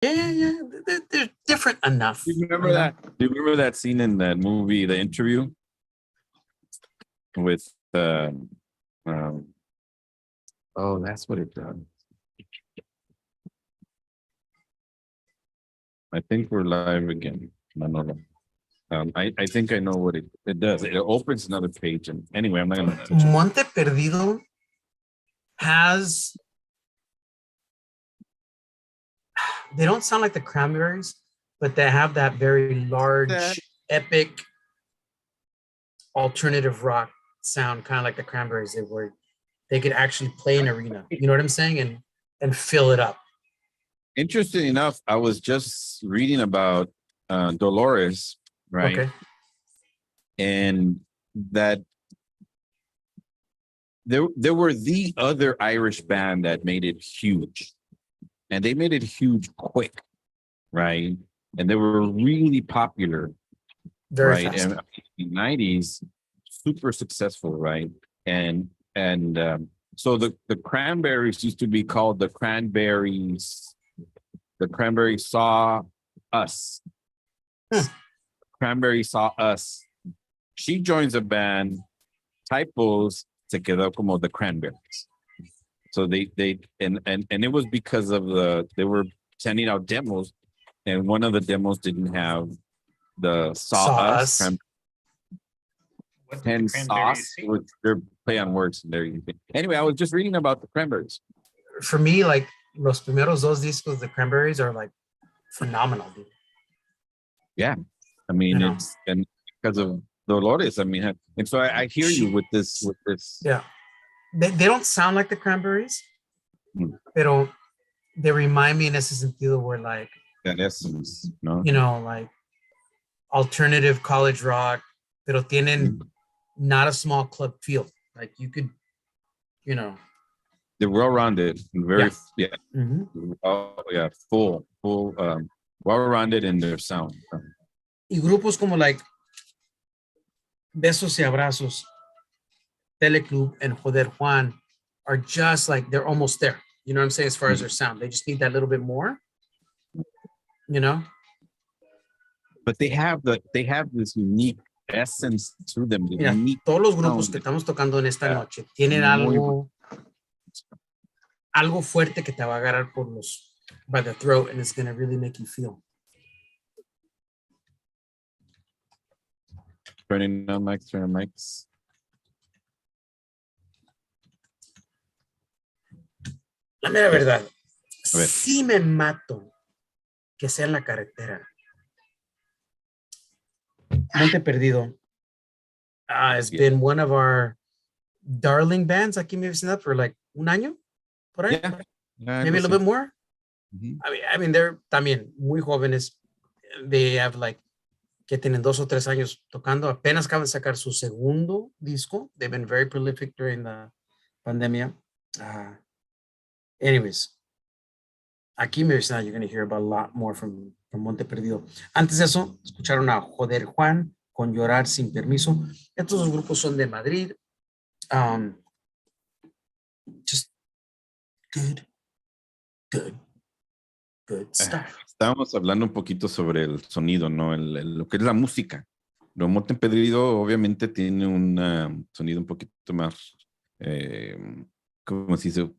Yeah. They're different enough. Do you remember that? Do you remember that scene in that movie, The Interview, with oh, that's what it does. I think we're live again. No. I think I know what it does. It opens another page, and anyway, I'm not gonna touch it. Monte Perdido has. They don't sound like the Cranberries, but they have that very large, epic, alternative rock sound, kind of like the Cranberries. They could actually play an arena. You know what I'm saying, and fill it up. Interesting enough, I was just reading about Dolores, right? Okay. And that there were the other Irish band that made it huge. And they made it huge quick, right? And they were really popular, Very right? fast. And in the 90s, super successful, right? And so the Cranberries used to be called the Cranberries. The Cranberries saw us. Cranberries saw us. She joins a band. Typos se quedó como the Cranberries. So they and it was because of they were sending out demos, and one of the demos didn't have the saw us. And sauce, which they're play on words and everything. Anyway, I was just reading about the Cranberries. For me, like los primeros dos discos, the Cranberries are like phenomenal, dude. Yeah, I mean it's and because of Dolores. I mean, and so I hear you with this. Yeah. They don't sound like the Cranberries, pero they remind me in ese sentido where like that essence, no? You know, like alternative college rock, pero tienen not a small club feel. Like you could, you know. They're well-rounded, very full, well-rounded in their sound. Y grupos como like Besos y Abrazos, Teleclub, and Joder Juan are just like, they're almost there. You know what I'm saying? As far as their sound, they just need that little bit more, you know? But they have this unique essence to them. Mira, todos los grupos que estamos tocando en esta noche tienen algo fuerte que te va a agarrar by the throat, and it's going to really make you feel. Turning on mics. La mera verdad, sí me mato que sea en la carretera. Monte Perdido has been one of our darling bands aquí en mi vecindad for like un año, por ahí. Maybe a little bit more. I mean, they're también muy jóvenes. They have like, que tienen 2 o 3 años tocando. Apenas acaban de sacar su segundo disco. They've been very prolific during the pandemia. Anyways, aquí en mi vecindad you're going to hear about a lot more from Monte Perdido. Antes de eso, escucharon a Joder Juan con Llorar Sin Permiso. Estos dos grupos son de Madrid. Just good stuff. Estábamos hablando un poquito sobre el sonido, ¿no? Lo que es la música. Lo Monte Perdido obviamente tiene un sonido un poquito más, como se dice,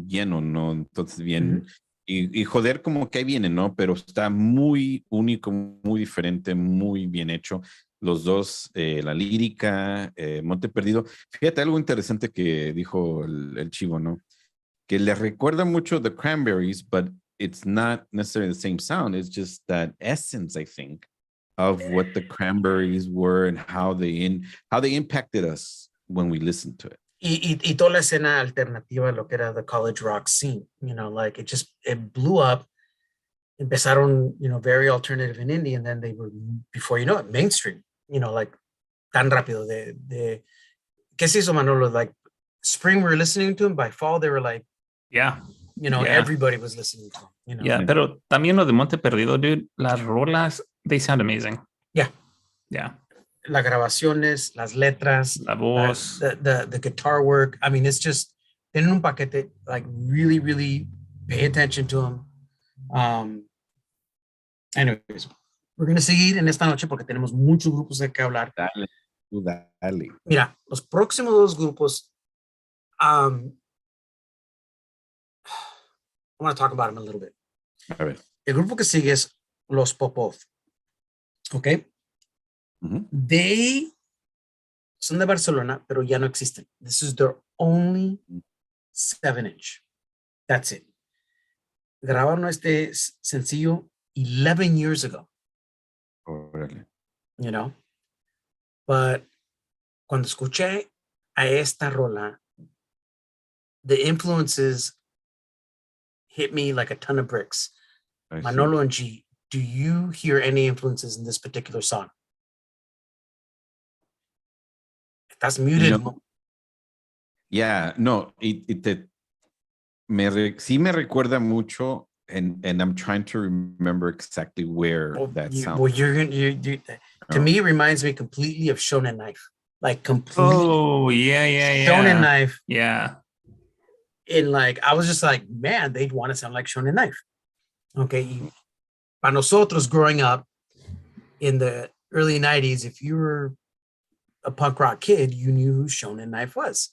lleno, ¿no? Entonces bien... Y Joder como que ahí viene, ¿no? Pero está muy único, muy diferente, muy bien hecho. Los dos, la lírica, Monte Perdido. Fíjate algo interesante que dijo el Chivo, ¿no? Que le recuerda mucho The Cranberries, but it's not necessarily the same sound. It's just that essence, I think, of what the Cranberries were and how they impacted us when we listened to it. Y toda la escena alternativa, lo que era the college rock scene, you know, like it blew up. Empezaron, you know, very alternative in indie, and then they were, before you know it, mainstream, you know, like tan rápido. ¿Qué se hizo, Manolo? Like spring, we were listening to them. By fall, they were like, you know, everybody was listening to them. You know? Yeah, pero también lo de Monte Perdido, dude, las rolas, they sound amazing. Yeah. Las grabaciones, las letras, la voz, the guitar work. I mean, it's just, tienen un paquete, like really, really pay attention to them. Anyways, we're going to seguir en esta noche porque tenemos muchos grupos de que hablar. Dale, tú dale. Mira, los próximos dos grupos, I want to talk about them a little bit. A ver. El grupo que sigue es Los Popov. ¿Ok? They son de Barcelona, pero ya no existen. This is their only 7-inch. That's it. Grabaron este sencillo 11 years ago. Órale. You know? But cuando escuché a esta rola, the influences hit me like a ton of bricks. Manolo and G, do you hear any influences in this particular song? Estás muted. No. Yeah, no, sí me recuerda mucho, and I'm trying to remember exactly where that sound. Well, to me, it reminds me completely of Shonen Knife. Like completely. Oh, yeah. Shonen Knife. Yeah. And like, I was just like, man, they'd want to sound like Shonen Knife. Okay. Para nosotros growing up in the early 90s, if you were a punk rock kid, you knew who Shonen Knife was.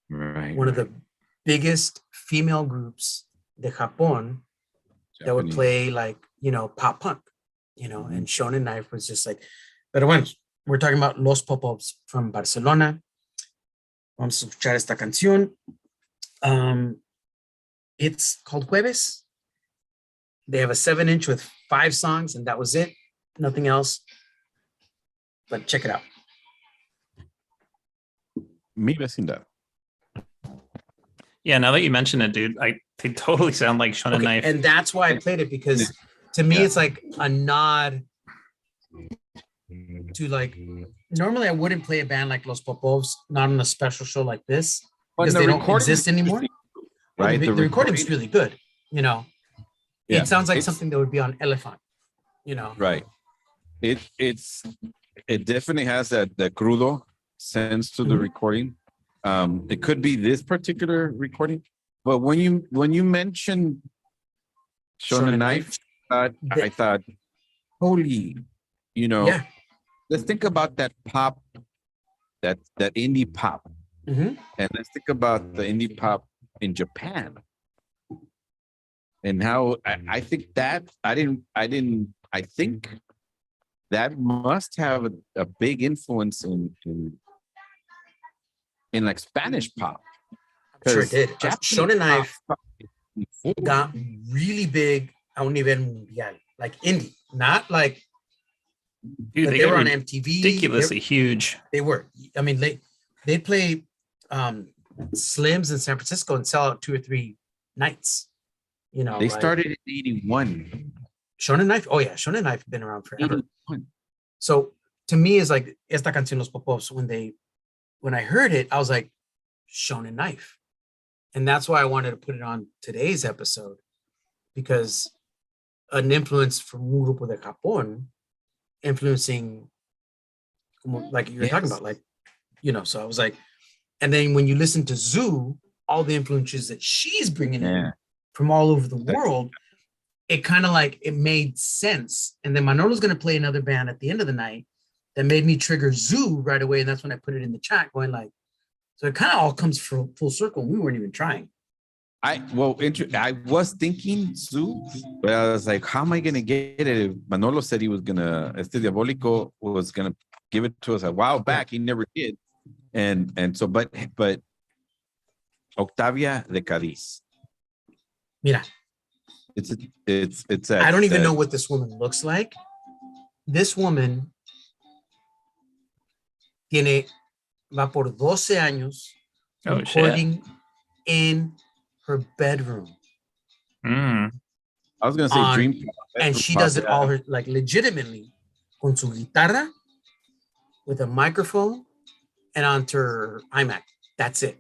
Right. One of the biggest female groups de Japón that would play like, you know, pop punk, you know, and Shonen Knife was just like, but when we're talking about Los Popovs from Barcelona, vamos a escuchar esta canción. It's called Jueves. They have a 7-inch with 5 songs, and that was it. Nothing else. But check it out. Mi vecindad. Yeah, now that you mention it, dude, they totally sound like Shonen Knife. And that's why I played it, because to me, it's like a nod to like, normally I wouldn't play a band like Los Popovs, not on a special show like this, because they don't exist anymore. Right. The recording is really good, you know. Yeah. It sounds like something that would be on Elephant, you know. Right. It definitely has that crudo sense to the recording. It could be this particular recording, but when you mentioned Shonen Knife, I thought, holy, you know, let's think about that pop, that indie pop, and let's think about the indie pop in Japan, and how I think that I think that must have a big influence in like Spanish pop. Sure it did. Shonen Knife got really big a un nivel mundial, like indie, not like, dude, they were on MTV. Ridiculously huge. They were. I mean, they play Slims in San Francisco and sell out 2 or 3 nights. You know, they started in 81. Shonen Knife. Oh yeah, Shonen Knife been around forever. 81. So to me, it's like esta canción Los Popovs. When I heard it, I was like, Shonen Knife, and that's why I wanted to put it on today's episode, because an influence from un grupo de Japón influencing, like you were talking about, like, you know. So I was like, and then when you listen to Zoo, all the influences that she's bringing in from all over the world, it kind of like, it made sense. And then Manolo's going to play another band at the end of the night that made me trigger Zoo right away. And that's when I put it in the chat going like, so it kind of all comes full circle. We weren't even trying. I was thinking Zoo, but I was like, how am I going to get it? Manolo said he was going to, Diabólico was going to give it to us a while back. He never did. And so, but Octavia de Cádiz. Mira. It's I don't even know what this woman looks like. This woman va por 12 años recording in her bedroom. I was going to say dream. And she does it all her, like, legitimately, con su guitarra, with a microphone, and onto her iMac. That's it.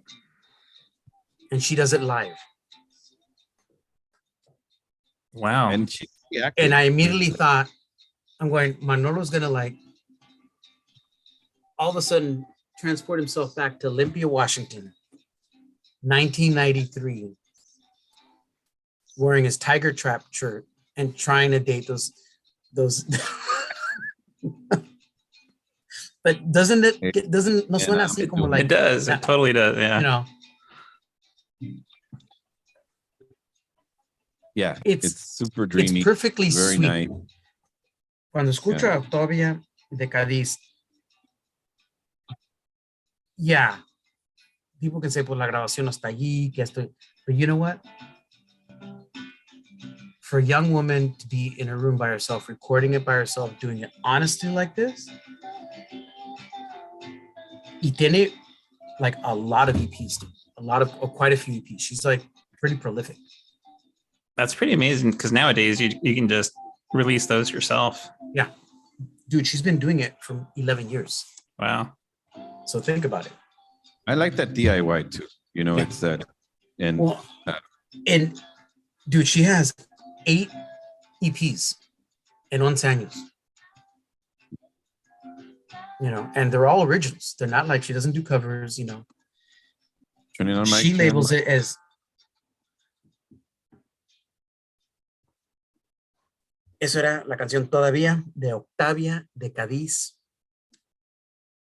And she does it live. Wow. And I immediately thought, I'm going, Manolo's going to like, all of a sudden transport himself back to Olympia, Washington, 1993, wearing his Tiger Trap shirt and trying to date those. But doesn't no suena así como like it does. It totally does. Yeah. You know. Yeah, it's super dreamy. It's perfectly very sweet. nice. Cuando escucho a Octavia de Cádiz, yeah, people can say, pues la grabación no está allí, que estoy, but you know what? For a young woman to be in a room by herself, recording it by herself, doing it honestly like this, y tiene like a lot of EPs, quite a few EPs. She's like pretty prolific. That's pretty amazing because nowadays you can just release those yourself. Yeah. Dude, she's been doing it for 11 years. Wow. So think about it. I like that DIY too. You know, it's that. And dude, she has 8 EPs en 11 años. You know, and they're all originals. They're not like she doesn't do covers, you know. She labels it as eso era la canción Todavía de Octavia de Cádiz,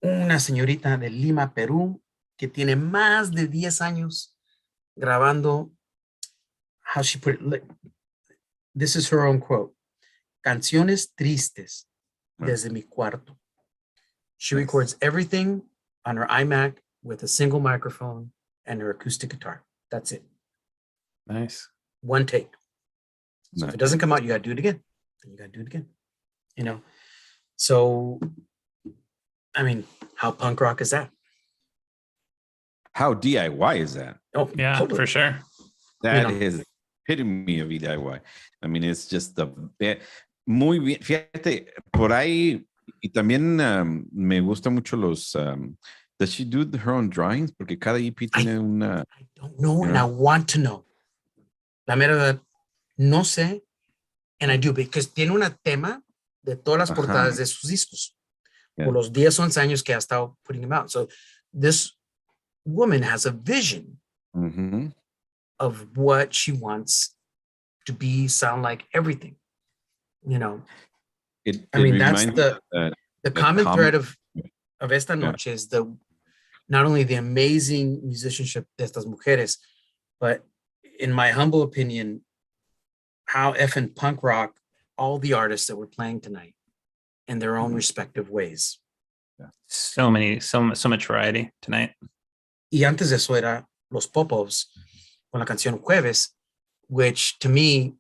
una señorita de Lima, Perú, que tiene más de 10 años grabando. How she put it, this is her own quote: canciones tristes desde mi cuarto. She records everything on her iMac with a single microphone and her acoustic guitar. That's it. Nice. One take. So if it doesn't come out, you got to do it again. Then you got to do it again. You know? So, I mean, how punk rock is that? How DIY is that? Oh, yeah, totally. For sure. That is epitome of DIY. I mean, it's just the muy bien. Fíjate, por ahí, y también me gusta mucho los. Does she do her own drawings? Porque cada EP tiene una. I don't know, and I want to know. La mera verdad, no sé, and I do, because tiene una tema de todas las portadas de sus discos. Por los 10, 11 años que ha estado putting them out. So this woman has a vision of what she wants to be, sound like, everything. You know, I mean, that's the common thread of esta noche is not only the amazing musicianship de estas mujeres, but in my humble opinion, how effing punk rock all the artists that were playing tonight in their own respective ways. So much variety tonight. Y antes de eso era Los Popovs con la canción Jueves, which to me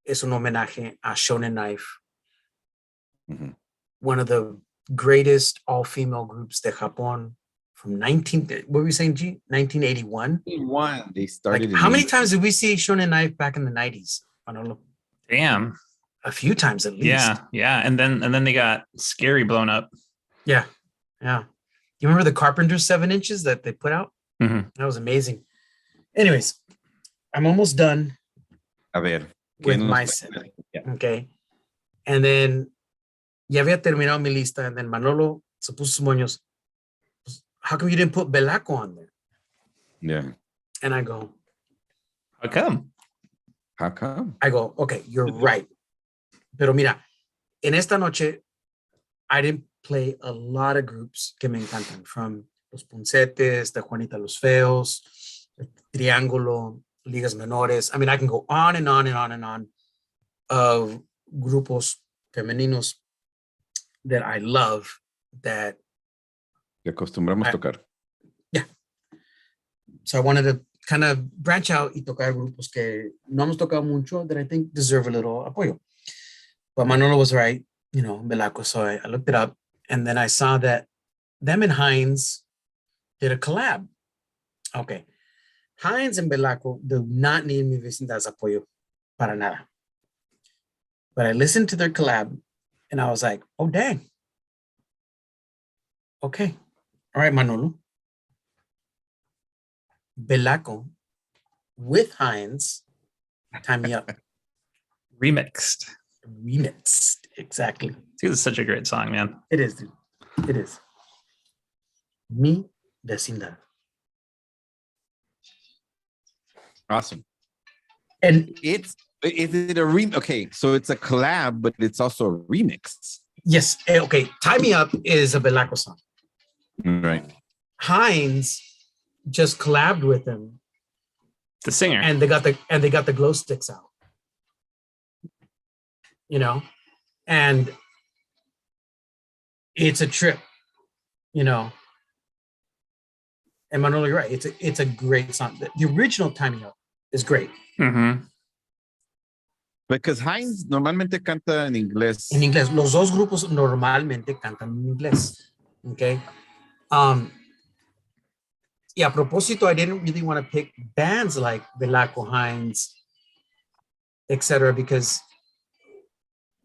is un homenaje a Shonen Knife, one of the greatest all-female groups de Japón from what were we saying, G? 1981? They started. Like, how many times did we see Shonen Knife back in the 90s? Damn. A few times at least. Yeah. And then they got Scary blown up. Yeah. You remember the Carpenter 7 inches that they put out? That was amazing. Anyways, I'm almost done with my set. Okay. And then ya había terminado mi lista, and then Manolo se puso sus moños. How come you didn't put Belaco on there? Yeah. And I go, how come? I go, okay, you're right. Pero mira, en esta noche, I didn't play a lot of groups que me encantan, from Los Puncetes, de Juanita Los Feos, Triángulo, Ligas Menores. I mean, I can go on and on and on and on of grupos femeninos that I love that que acostumbramos tocar. Yeah. So I wanted to kind of branch out y tocar grupos que no hemos tocado mucho that I think deserve a little apoyo. But Manolo was right, Belaco. So I looked it up, and then I saw that them and Hines did a collab. Okay. Hines and Belaco do not need mi vecindad's apoyo para nada. But I listened to their collab, and I was like, oh, dang. Okay. All right, Manolo. Belaco with Hines, Time Me Up. Remixed, exactly. Dude, it's such a great song, man. It is, dude. It is. Mi vecindad. Awesome. And Is it a okay, so it's a collab, but it's also a remix. Yes. Okay. Tie Me Up is a Belaco song. Right. Hines just collabed with him. The singer. And they got the glow sticks out. You know, and it's a trip, you know. And Manolo, you're right. It's a great song. The original Tie Me Up is great. Mm-hmm. Because Hines normalmente canta en inglés. En inglés. Los dos grupos normalmente cantan en inglés. Okay. Yeah, a propósito, I didn't really want to pick bands like Belaco, Hines, etc. because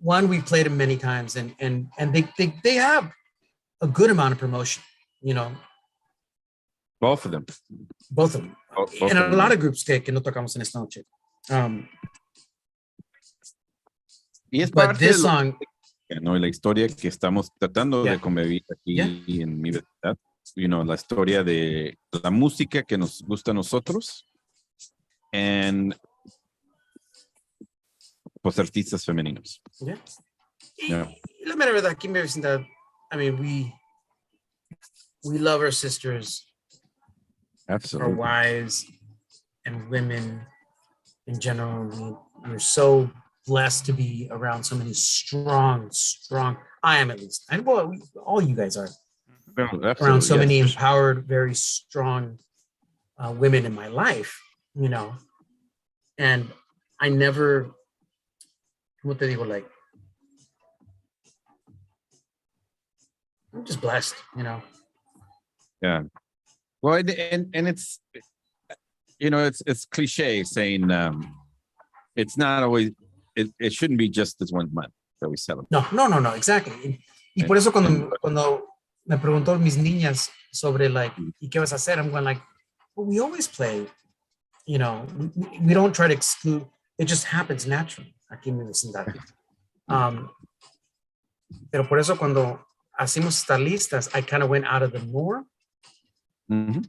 one, we've played them many times and they have a good amount of promotion, you know. Both of them. Both of them. Both and of a lot of groups que no tocamos en esta noche. But this song... No, la historia que estamos tratando de convivir aquí en mi verdad. You know, la historia de la música que nos gusta a nosotros and pues artistas femeninos. Yeah. La mera verdad, aquí me vecindad, I mean, we love our sisters, absolutely, our wives, and women in general. We're so blessed to be around so many strong. I am, at least. And well, all you guys are. Around so many empowered, very strong women in my life, you know. And I never, como te digo, like, I'm just blessed, you know. Yeah. Well, and it's, you know, it's cliche saying it's not always, it shouldn't be just this one month that we celebrate. No, exactly. Y por eso cuando me preguntó mis niñas sobre like, ¿y qué vas a hacer? I'm going like, well, we always play, you know, we don't try to exclude, it just happens naturally aquí en mi vecindario. Pero por eso cuando hacemos estas listas, I kind of went out of the norm. Mm-hmm.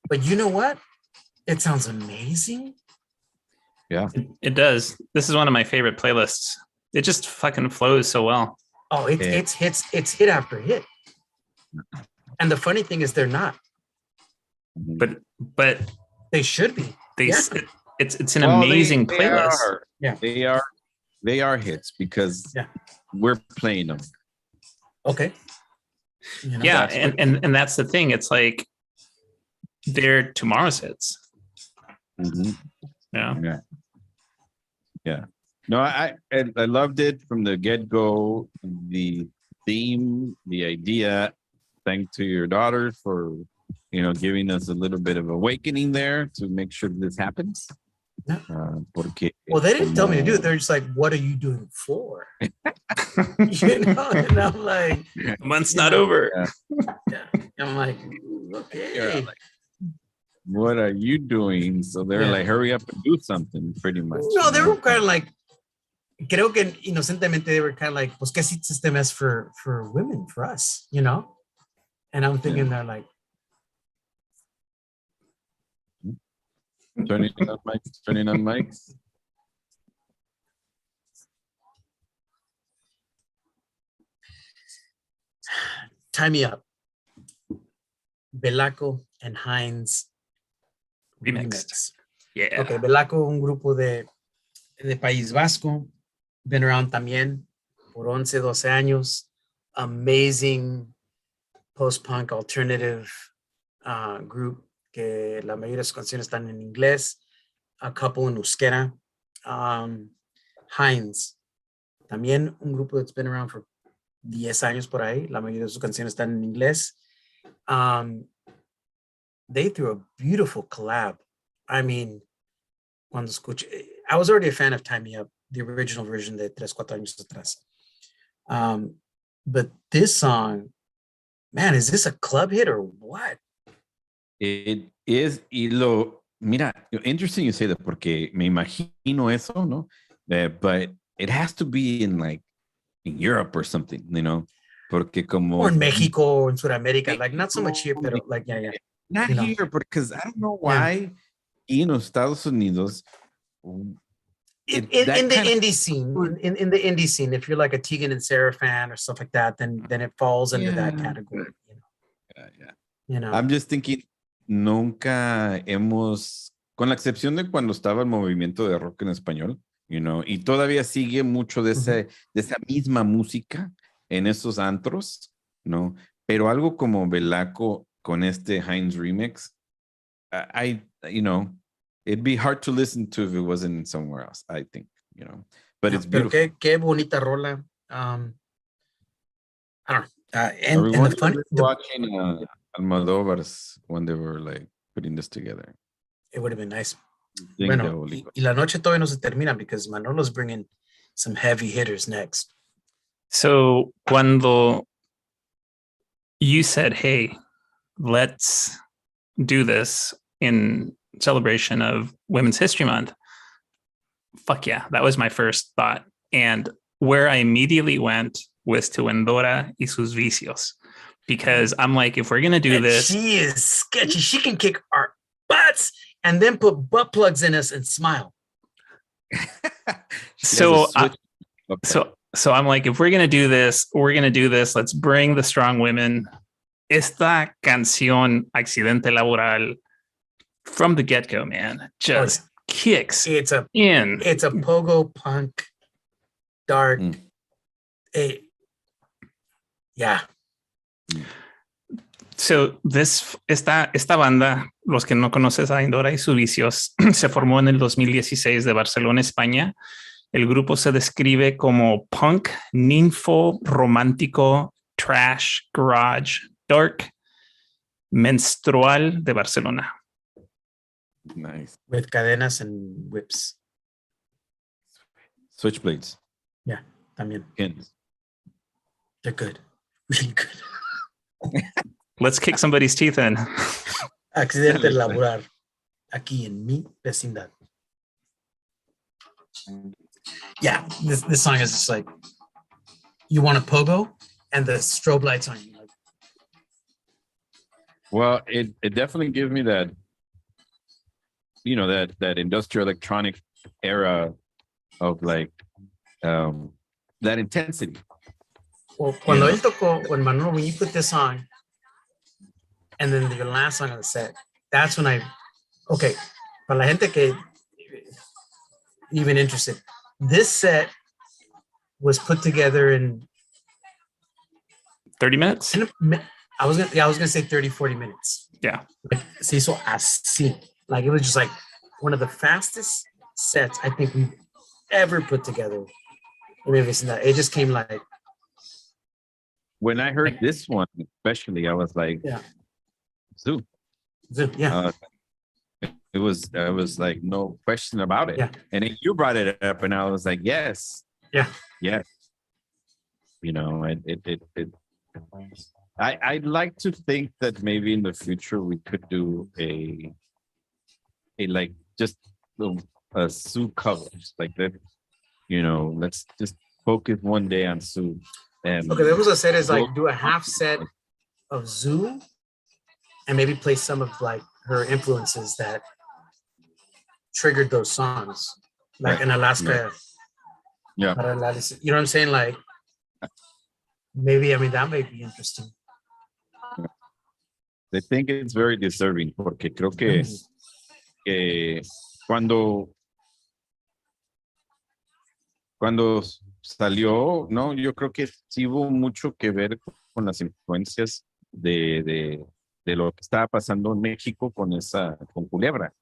But you know what? It sounds amazing. Yeah. It does. This is one of my favorite playlists. It just fucking flows so well. Oh, it's hit after hit. And the funny thing is they're not. But they should be. It's an amazing playlist. They are hits because we're playing them. Okay. You know, yeah, and that's the thing. It's like they're tomorrow's hits. Mm-hmm. Yeah. No, I loved it from the get-go. The theme, the idea. Thanks to your daughter for, you know, giving us a little bit of awakening there to make sure this happens. Well, they didn't tell me to do it. They're just like, "What are you doing it for?" You know, and I'm like, "The month's not over." Yeah. I'm like, okay. Like, what are you doing? So they're like, hurry up and do something, pretty much. No, they were kind of like, creo que inocentemente they were kind of like, pues, ¿qué system is for women, for us, you know? And I'm thinking they're like, turning on mics. Tie Me Up. Belaco and Hines remix. Yeah. Okay, Belaco, un grupo de País Vasco. Been around también por 11, 12 años. Amazing post-punk alternative group que la mayoría de sus canciones están en inglés, a couple en euskera. Hines, también un grupo that's been around for 10 años por ahí, la mayoría de sus canciones están en inglés. They threw a beautiful collab. I mean, cuando escuché, I was already a fan of Tie Me Up, the original version de 3-4 años atrás. But this song, man, is this a club hit or what? It is, y mira, interesting you say that porque me imagino eso, ¿no? But it has to be in Europe or something, you know? Porque como... Or in Mexico or in Sudamerica, like not so much here, but like, yeah. Not here, because I don't know why in los Estados Unidos in the indie scene, in the indie scene, if you're like a Tegan and Sarah fan or stuff like that, then it falls under that category. You know. I'm just thinking, nunca hemos, con la excepción de cuando estaba el movimiento de rock en español, y todavía sigue mucho de esa misma música en esos antros, ¿no? Pero algo como Belaco con este Heinz remix, it'd be hard to listen to if it wasn't somewhere else, I think, but it's beautiful. Pero qué bonita rola. I don't know. And the fun, watching Almodóvar's when they were like putting this together. It would have been nice. Bueno, y la noche todavía no se termina because Manolo's bringing some heavy hitters next. So cuando you said, hey, let's do this in celebration of Women's History Month, fuck yeah, that was my first thought. And where I immediately went was to Endora y sus vicios, because I'm like, if we're going to do this. She is sketchy. She can kick our butts and then put butt plugs in us and smile. So I'm like, if we're going to do this, let's bring the strong women. Esta canción, Accidente Laboral, from the get-go, man, just kicks It's a pogo punk, dark. Yeah. So esta banda, los que no conoces a Endora y sus vicios, se formó en el 2016 de Barcelona, España. El grupo se describe como punk, ninfo, romántico, trash, garage, dark, menstrual de Barcelona. Nice. With cadenas and whips. Switchblades. Yeah, también. Pins. They're good. Really good. Let's kick somebody's teeth in. Accidente laboral. Aquí en mi vecindad. Yeah, this song is just like, you want a pogo and the strobe lights on you. Well, it definitely gives me that, that industrial electronic era of like that intensity. Well, when Manolo, when you put this on, and then your last song on the set, that's when para la gente que even interested, this set was put together in 30 minutes. I was gonna say 30, 40 minutes. Yeah. Like, se hizo así. Like, it was just like one of the fastest sets I think we've ever put together. It just came like. When I heard this one, especially, I was like, Zoo. Yeah. It was like no question about it. Yeah. And then you brought it up, and I was like, yes. Yeah. Yes. I'd like to think that maybe in the future we could do a like just a Sue covers like that. Let's just focus one day on Sue. And okay, what I said is like do a half set of Zoo and maybe play some of like her influences that triggered those songs, like in Alaska. Yeah. You know what I'm saying? Like maybe, that may be interesting. I think it's very deserving porque creo que cuando salió, ¿no? Yo creo que sí hubo mucho que ver con las influencias de lo que estaba pasando en México con Culebra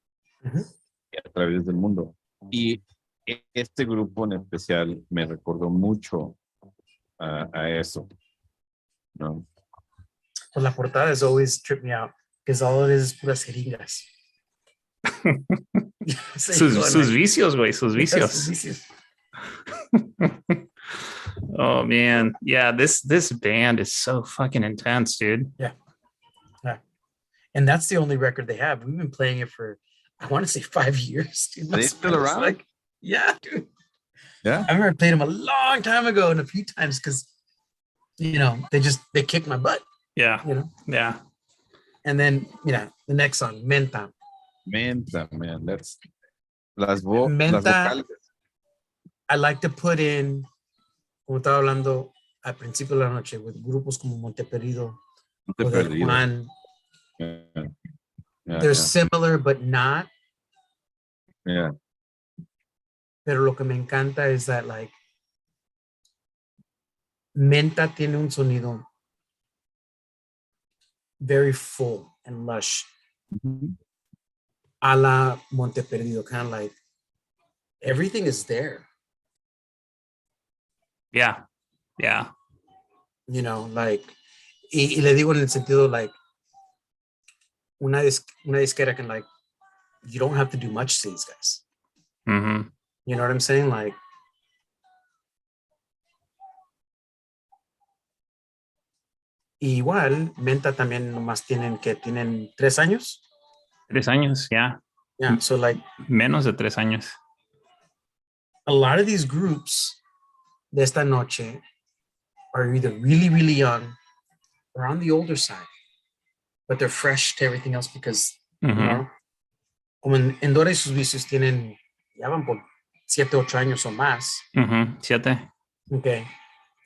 a través del mundo. Y este grupo en especial me recordó mucho a eso, ¿no? Pues la portada has always tripped me out because all it is puras jeringas. sus vicios, güey, sus vicios. Oh man, yeah, this band is so fucking intense, dude. Yeah, and that's the only record they have. We've been playing it for, I want to say 5 years. Dude. Are they still around? Like, yeah, dude. Yeah, I remember I played them a long time ago and a few times because they kicked my butt. Yeah, yeah. And then the next song, Menta, man, that's Menta. vocales. I like to put in, como estaba hablando al principio de la noche, with grupos como Monteperdido, o del Juan. They're similar, but not. Yeah. Pero lo que me encanta es that, like, Menta tiene un sonido very full and lush. A la Monteperdido, kind of like everything is there. Yeah. Yeah. You know, like, y le digo en el sentido, like, una disquera can, like, you don't have to do much to these guys. Mm-hmm. You know what I'm saying? Like, igual, Menta también nomás tienen 3 años. 3 años, yeah. Yeah, so like. Menos de 3 años. A lot of these groups de esta noche are either really, really young or on the older side, but they're fresh to everything else because, you know, como en Dora y sus vicios tienen, ya van por 7, 8 años o más. 7. Okay.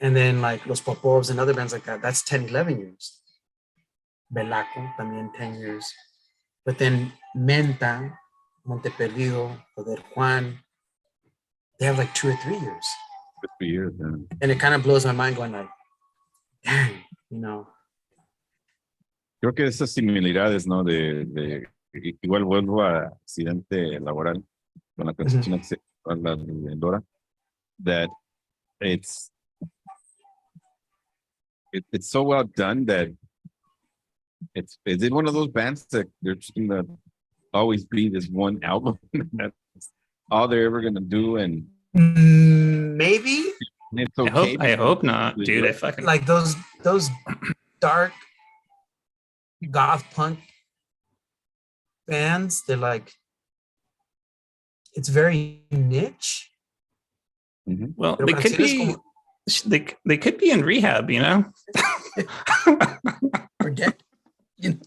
And then like Los Popovs and other bands like that, that's 10, 11 years. Belaco, también 10 years. But then Menta, Monteperdido, Poder Juan, they have like 2 or 3 years. 3 years, yeah. And it kind of blows my mind going like, dang, you know. Creo que esas similaridades, ¿no? De igual vuelvo a accidente laboral con la canción que se habla de Dora, that it's so well done that is it one of those bands that they're just gonna always be this one album that's all they're ever gonna do, and maybe it's okay. I hope not, dude. I fucking like those dark goth punk bands. They're like, it's very niche. Well, they could be they could be in rehab, you know. Or dead. You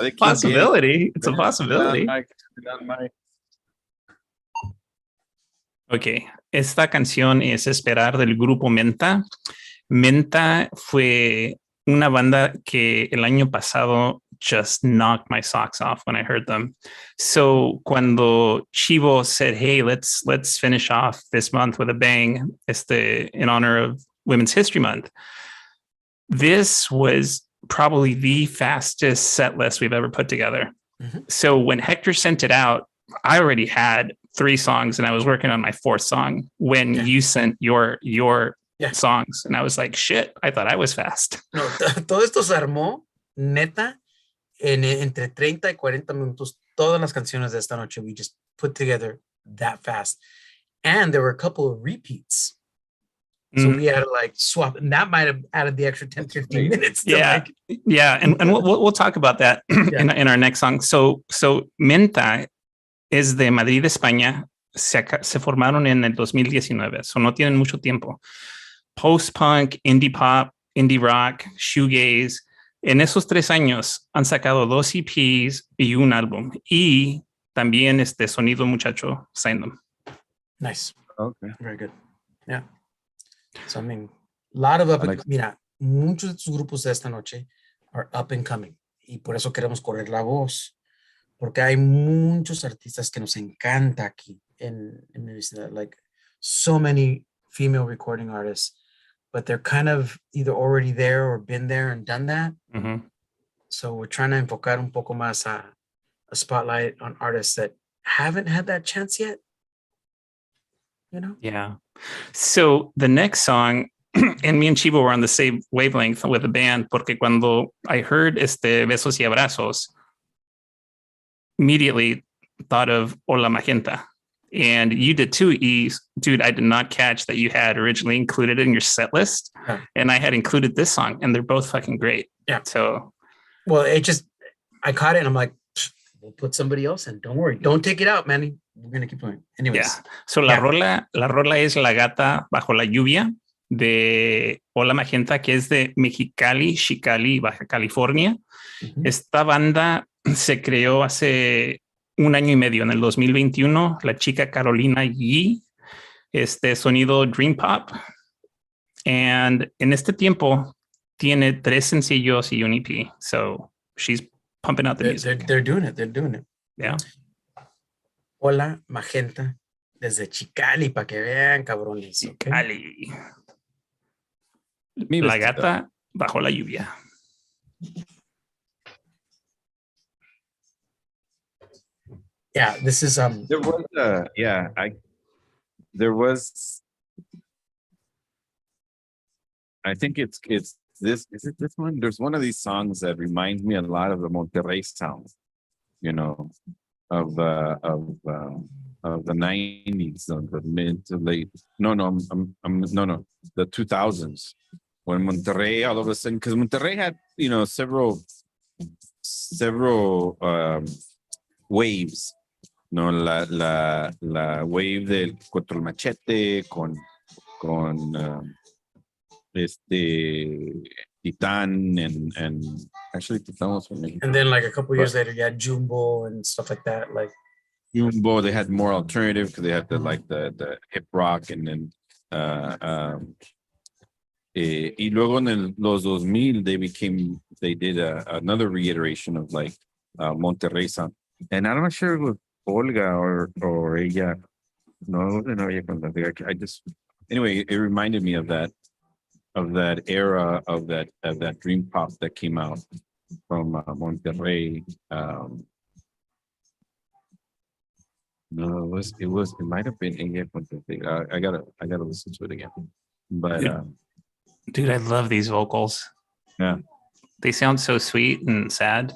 know? Possibility. It's a possibility. Ok, esta canción es Esperar del grupo Menta. Menta fue una banda que el año pasado just knocked my socks off when I heard them. So cuando Chivo said, hey, let's finish off this month with a bang, in honor of Women's History Month, this was probably the fastest set list we've ever put together. So when Hector sent it out, I already had 3 songs and I was working on my 4th song when you sent your songs, and I was like, shit, I thought I was fast. No, todo esto se armó, neta, entre 30 y 40 minutos, todas las canciones de esta noche, we just put together that fast. And there were a couple of repeats. So we had to like swap, and that might have added the extra 10, 15 minutes. Yeah. And we'll talk about that in our next song. So Menta es de Madrid, España. Se formaron en el 2019, so no tienen mucho tiempo. Post-punk, indie pop, indie rock, shoegaze. En esos 3 años han sacado 2 EPs y un álbum. Y también Sonido Muchacho signed them. Nice. Okay. Very good. Yeah. So, I mean, a lot of mira, muchos de tus grupos de esta noche are up and coming. Y por eso queremos correr la voz. Porque hay muchos artistas que nos encanta aquí en mi vecindad. Like, so many female recording artists, but they're kind of either already there or been there and done that. So we're trying to enfocar un poco más a spotlight on artists that haven't had that chance yet. You know? Yeah. So the next song, and me and Chivo were on the same wavelength with the band, porque cuando I heard Besos y Abrazos, immediately thought of Hola Magenta. And you did too, E's. Dude, I did not catch that you had originally included it in your set list. Yeah. And I had included this song, and they're both fucking great. Yeah. So, well, I caught it and I'm like, we'll put somebody else in. Don't worry. Don't take it out, man. We're going to keep going. Anyways. Yeah. So la rola es La Gata Bajo la Lluvia de Hola Magenta, que es de Mexicali, Xicali, Baja California. Esta banda se creó hace 1 año y medio, en el 2021. La chica Carolina Yi sonido Dream Pop. And en este tiempo tiene 3 sencillos y un EP. So she's pumping out the music. They're doing it. Yeah. Hola, Magenta, desde Chicali, para que vean, cabrones. Chicali. Mi La vestida. gata bajo la lluvia. Yeah, this is There was there was. I think it's this. Is it this one? There's one of these songs that reminds me a lot of the Monterrey sound, you know, of the 90s, of the mid to late. No, the 2000s, when Monterrey all of a sudden, because Monterrey had, you know, several waves. No, la wave del Control Machete con Titan and actually Titan was from Mexico. and then like a couple years later, you had Jumbo and stuff like that. Like Jumbo, they had more alternative because they had the hip rock, and then y luego en los 2000 they did another reiteration of like Monterrey sound, and I'm not sure it was Olga or ella. No, I just anyway, it reminded me of that era of that dream pop that came out from Monterrey. No, it might have been ella. I gotta listen to it again. But dude, I love these vocals. Yeah, they sound so sweet and sad.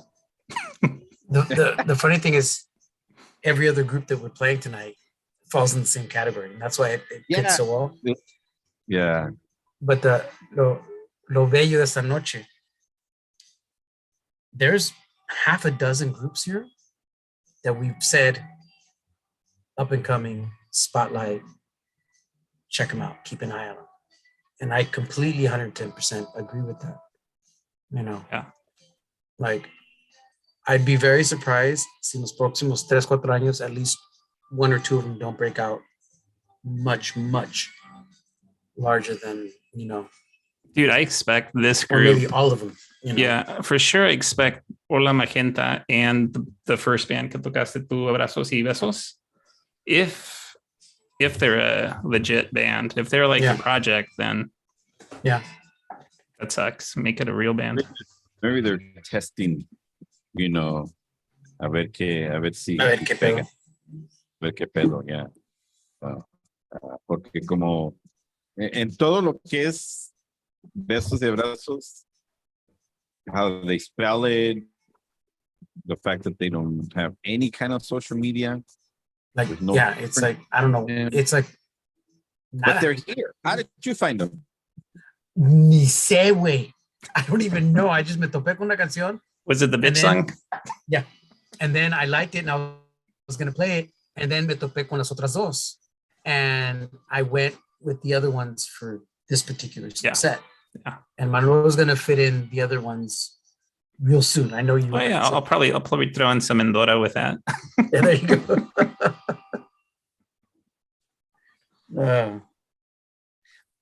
The funny thing is, every other group that we're playing tonight falls in the same category, and that's why it fits so well. Yeah. But lo bello de esta noche, there's half a dozen groups here that we've said up and coming, spotlight, check them out, keep an eye on them. And I completely 110% agree with that. You know, yeah. Like, I'd be very surprised si en los próximos 3-4 años, at least 1 or 2 of them don't break out much larger than, you know. Dude, I expect this group. Or maybe all of them. You know? Yeah, for sure. I expect Hola Magenta and the first band que tocaste tú, Abrazos y Besos. If they're a legit band, if they're like a project, then that sucks. Make it a real band. Maybe they're testing, you know, a ver si pega. A ver qué pedo, yeah. Porque como en todo lo que es besos y abrazos, how they spell it, the fact that they don't have any kind of social media. Like, it's like, I don't know. It's like, nada. But they're here. How did you find them? Ni sé, güey. I don't even know. I just me topé con una canción. Was it the bitch song? Yeah. And then I liked it and I was going to play it. And then me topé con las otras dos. And I went with the other ones for this particular set. Yeah. And Manuel was going to fit in the other ones real soon. I know you. Oh yeah, I'll probably throw in some Endora with that. Yeah, there you go.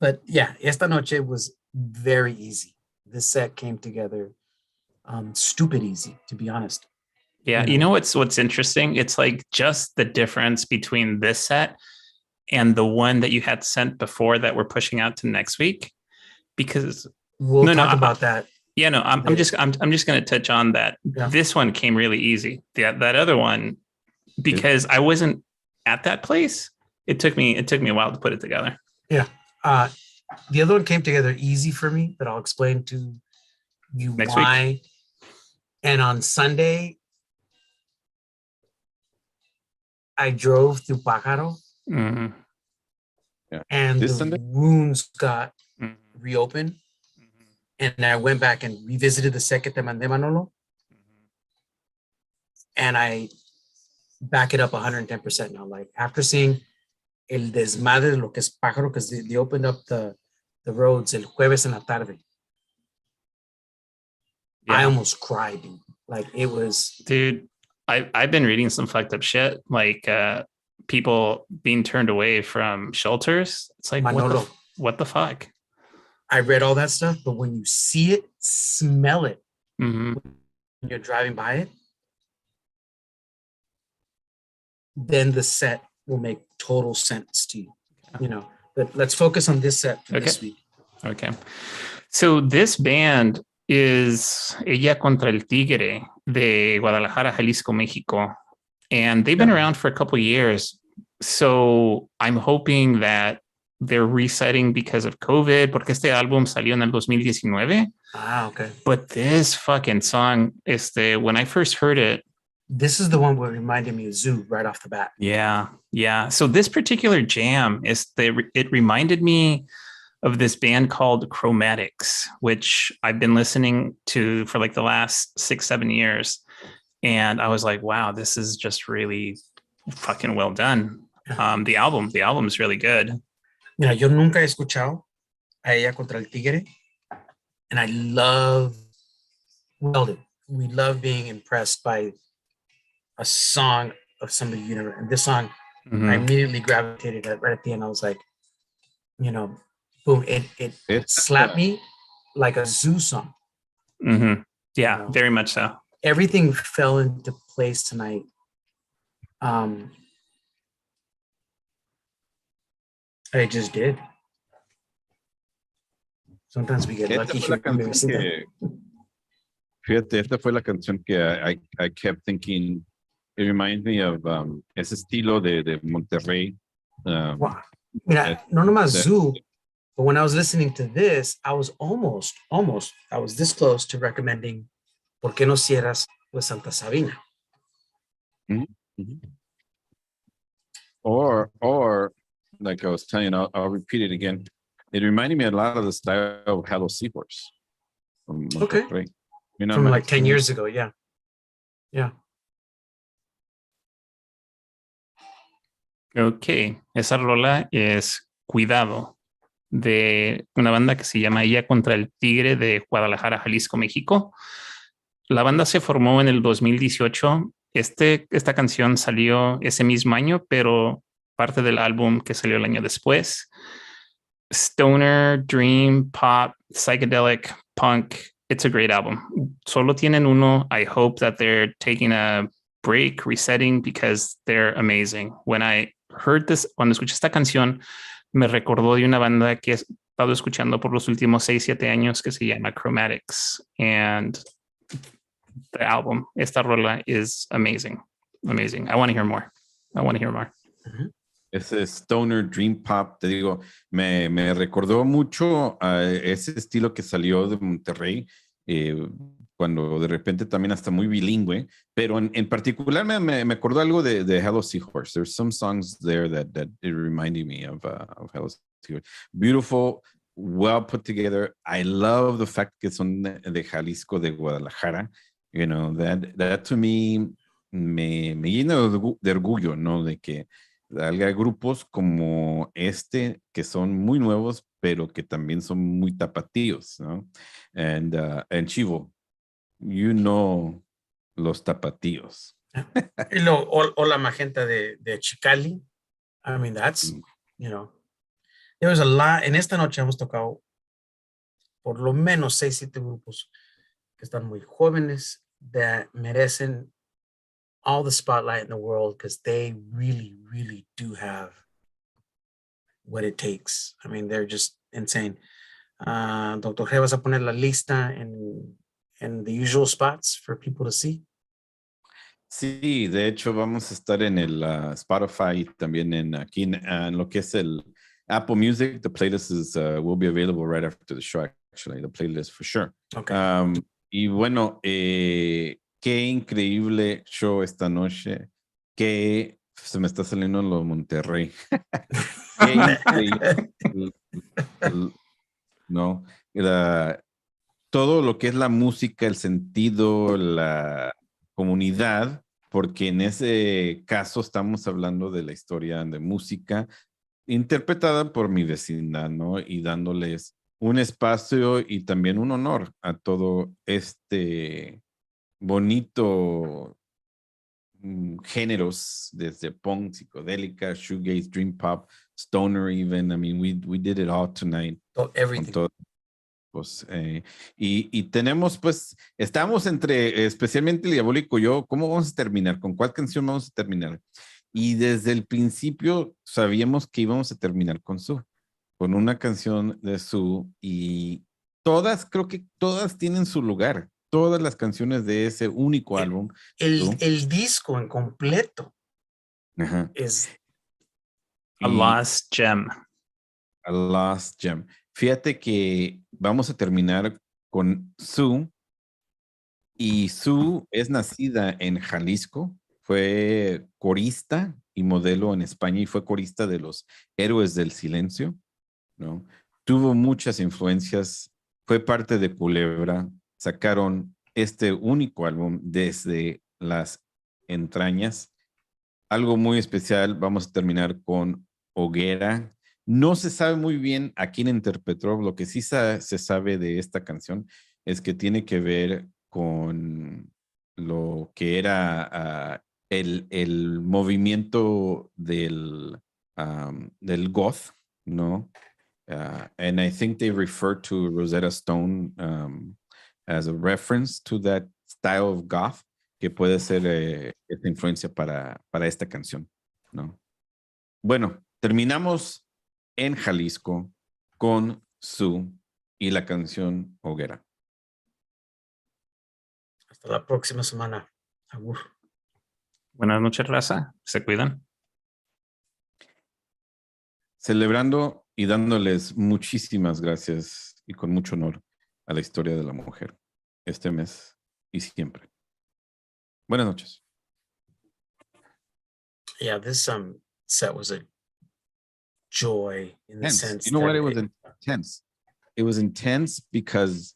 But yeah, esta noche was very easy. This set came together stupid easy, to be honest. Yeah, you know what's interesting? It's like just the difference between this set and the one that you had sent before that we're pushing out to next week, because we'll talk about that. Yeah, no, I'm just going to touch on that. Yeah. This one came really easy. That other one, because I wasn't at that place, it took me a while to put it together. Yeah. The other one came together easy for me, but I'll explain to you next why. Week. And on Sunday, I drove through Pájaro. Mm-hmm. Yeah. And this the Sunday? rooms got reopened. And I went back and revisited the set que te mandé, Manolo. And I back it up 110% now. Like, after seeing el desmadre de lo que es Pájaro, because they opened up the roads el jueves en la tarde. Yeah. I almost cried, dude. Like, it was... Dude, I've been reading some fucked up shit. Like, people being turned away from shelters. It's like, Manolo, what the fuck? I read all that stuff, but when you see it, smell it, Mm-hmm. when you're driving by it, then the set will make total sense to you. You know, but let's focus on this set for this week. Okay. So this band is Ella contra el Tigre de Guadalajara, Jalisco, Mexico. And they've been around for a couple of years. So I'm hoping that they're resetting because of COVID, porque este álbum salió en el 2019. Ah, okay. But this fucking song, when I first heard it, this is the one where it reminded me of Zoo right off the bat. Yeah. So this particular jam it reminded me of this band called Chromatics, which I've been listening to for like the last 6-7 years. And I was like, wow, this is just really fucking well done. The album is really good. Mira, yo nunca he escuchado a Ella contra el Tigre. And I love being impressed by a song of somebody, you know, and this song, I immediately gravitated right at the end. I was like, you know, boom, it slapped me like a Zoo song. Mm-hmm. Yeah, you know? Very much so. Everything fell into place tonight. I just did. Sometimes we get lucky. Fíjate, esta fue la canción que I kept thinking. It reminds me of ese estilo de Monterrey. Wow. Mira, no nomás Zoo, but when I was listening to this, I was almost, I was this close to recommending ¿Por qué no cierras with Santa Sabina? Mm-hmm. Or like I was telling you, I'll repeat it again. It reminded me a lot of the style of Hello Seahorse. Okay. You know, from like 10 years ago, yeah. Ok, esa rola es Cuidado, de una banda que se llama Ella contra el Tigre de Guadalajara, Jalisco, México. La banda se formó en el 2018. Esta canción salió ese mismo año, pero parte del álbum que salió el año después. Stoner, dream, pop, psychedelic, punk. It's a great album. Solo tienen uno. I hope that they're taking a break, resetting, because they're amazing. When I heard this, cuando escuché esta canción, me recordó de una banda que he estado escuchando por los últimos 6-7 años que se llama Chromatics. And the album, esta rola, is amazing. I want to hear more. Mm-hmm. Ese Stoner Dream Pop, te digo, me recordó mucho a ese estilo que salió de Monterrey, cuando de repente también hasta muy bilingüe, pero en particular me acordó algo de Hello Seahorse. There's some songs there that it reminded me of Hello Seahorse. Beautiful, well put together. I love the fact que son de Jalisco, de Guadalajara. You know, that to me me llena de orgullo, ¿no? De que hay grupos como este que son muy nuevos, pero que también son muy tapatíos, ¿no? And Chivo, you know los tapatíos. o la magenta de Chicali. I mean, that's, you know, there was a lot. En esta noche hemos tocado por lo menos 6-7 grupos que están muy jóvenes that merecen all the spotlight in the world because they really, really do have what it takes. I mean, they're just insane. Dr. G, ¿vas a poner la lista en the usual spots for people to see? Sí, de hecho vamos a estar en el Spotify, también aquí en lo que es el Apple Music. The playlist will be available right after the show, actually, the playlist for sure. Okay. Y bueno, qué increíble show esta noche, que se me está saliendo lo Monterrey. Qué increíble. No, todo lo que es la música, el sentido, la comunidad, porque en ese caso estamos hablando de la historia de música interpretada por mi vecina, ¿no? Y dándoles un espacio y también un honor a todo este bonito géneros, desde punk, psicodélica, shoegaze, dream pop, stoner even. I mean, we did it all tonight. Oh, everything. Con todo. Pues, y tenemos, pues, estamos entre, especialmente el Diabólico y yo, ¿cómo vamos a terminar? ¿Con cuál canción vamos a terminar? Y desde el principio sabíamos que íbamos a terminar con una canción de Sue, y todas, creo que todas tienen su lugar. Todas las canciones de ese único álbum. El disco en completo es a lost gem. A lost gem. Fíjate que vamos a terminar con Sue, y Sue es nacida en Jalisco, fue corista y modelo en España y fue corista de los Héroes del Silencio, ¿no? Tuvo muchas influencias, fue parte de Culebra, sacaron este único álbum desde las entrañas. Algo muy especial, vamos a terminar con Hoguera. No se sabe muy bien a quién interpretó. Lo que sí se sabe de esta canción es que tiene que ver con lo que era el movimiento del goth, ¿no? And I think they refer to Rosetta Stone as a reference to that style of goth, que puede ser esta influencia para esta canción, ¿no? Bueno, terminamos en Jalisco con Sue y la canción Hoguera. Hasta la próxima semana. Agur. Buenas noches, raza. Se cuidan. Celebrando y dándoles muchísimas gracias y con mucho honor a la historia de la mujer este mes y siempre. Buenas noches. Yeah, this set was a joy in the sense. You know what? It was intense. It was intense because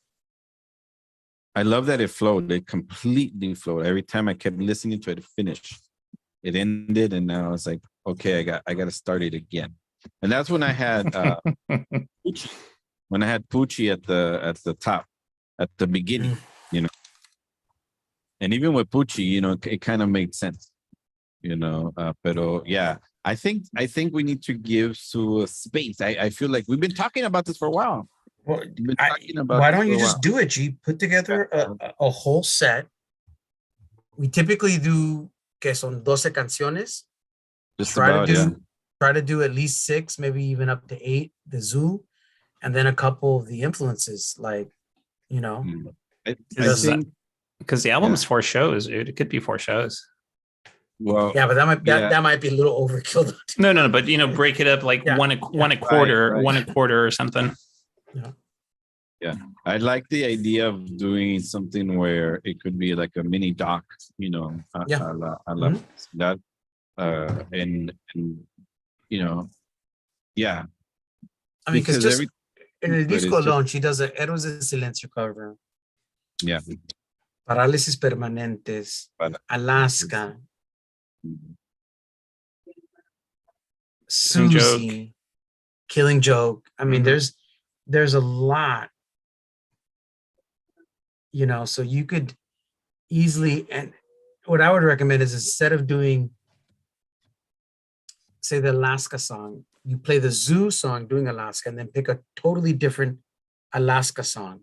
I love that it flowed. It completely flowed. Every time I kept listening to it finish, it ended, and now I was like, okay, I got to start it again. And that's when I had Pucci. When I had Pucci at the top, at the beginning, you know. And even with Pucci, you know, it kind of made sense, you know. Pero yeah, I think we need to give Sue a space. I feel like we've been talking about this for a while. Well, why don't you just do it, G? Put together a whole set. We typically do que son 12 canciones. Just try to do at least 6, maybe even up to 8, the zoo, and then a couple of the influences, like, you know. I think because the album is 4 shows, dude. It could be 4 shows. Well, yeah, but that might be a little overkill. No, but you know, break it up like one a quarter, right. 1 a quarter or something. Yeah, I like the idea of doing something where it could be like a mini doc, you know, that, and you know, yeah. I mean, because just in el disco alone, she does a Héroes del Silencio cover. Yeah. Parálisis Permanentes, Alaska, Susie, Killing Joke. I mean, there's a lot, you know, so you could easily, and what I would recommend is instead of doing, say, the Alaska song, you play the Zoo song doing Alaska and then pick a totally different Alaska song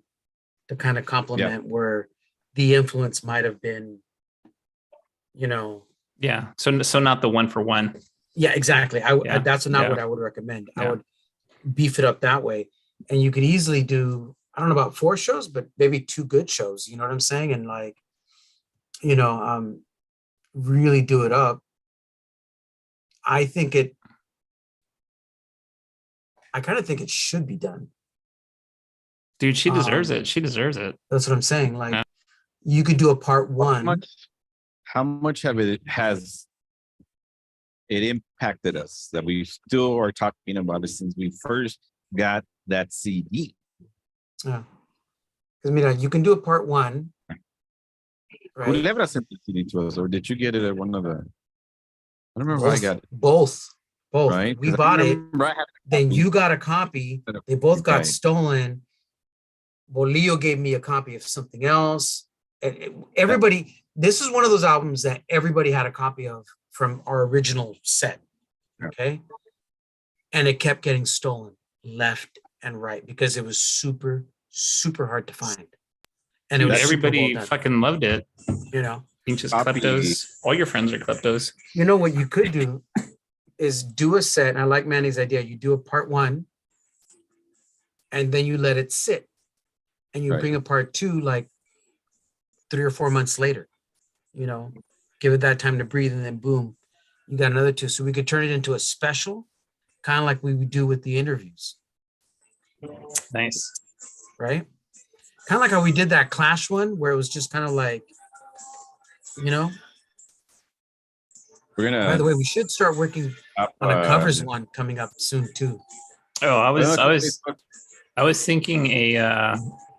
to kind of complement where the influence might have been, you know. Yeah. So not the 1 for 1. Yeah, exactly. That's not what I would recommend. I would beef it up that way. And you could easily do, I don't know about 4 shows, but maybe 2 good shows. You know what I'm saying? And like, you know, really do it up. I kind of think it should be done. Dude, she deserves it. She deserves it. That's what I'm saying. Like, you could do a part 1. How much has it impacted us that we still are talking about it since we first got that CD? Yeah. Because, mira, you can do a part 1. Right? Culebra sent the CD to us, or did you get it at one of the? I don't remember if I got it. Both. Right? We bought it. Then you got a copy. They both got stolen. Bolillo gave me a copy of something else. And everybody, this is one of those albums that everybody had a copy of from our original set. Okay. And it kept getting stolen left and right because it was super, super hard to find. And it was everybody fucking loved it. You know, just kleptos. All your friends are kleptos. You know what you could do is do a set. And I like Manny's idea. You do a part 1 and then you let it sit and you bring a part 2 like 3 or 4 months later, you know, give it that time to breathe and then boom, you got another 2. So we could turn it into a special, kind of like we would do with the interviews. Nice. Right? Kind of like how we did that Clash one where it was just kind of like, you know. We're gonna. By the way, we should start working on a covers one coming up soon too. Oh, I was thinking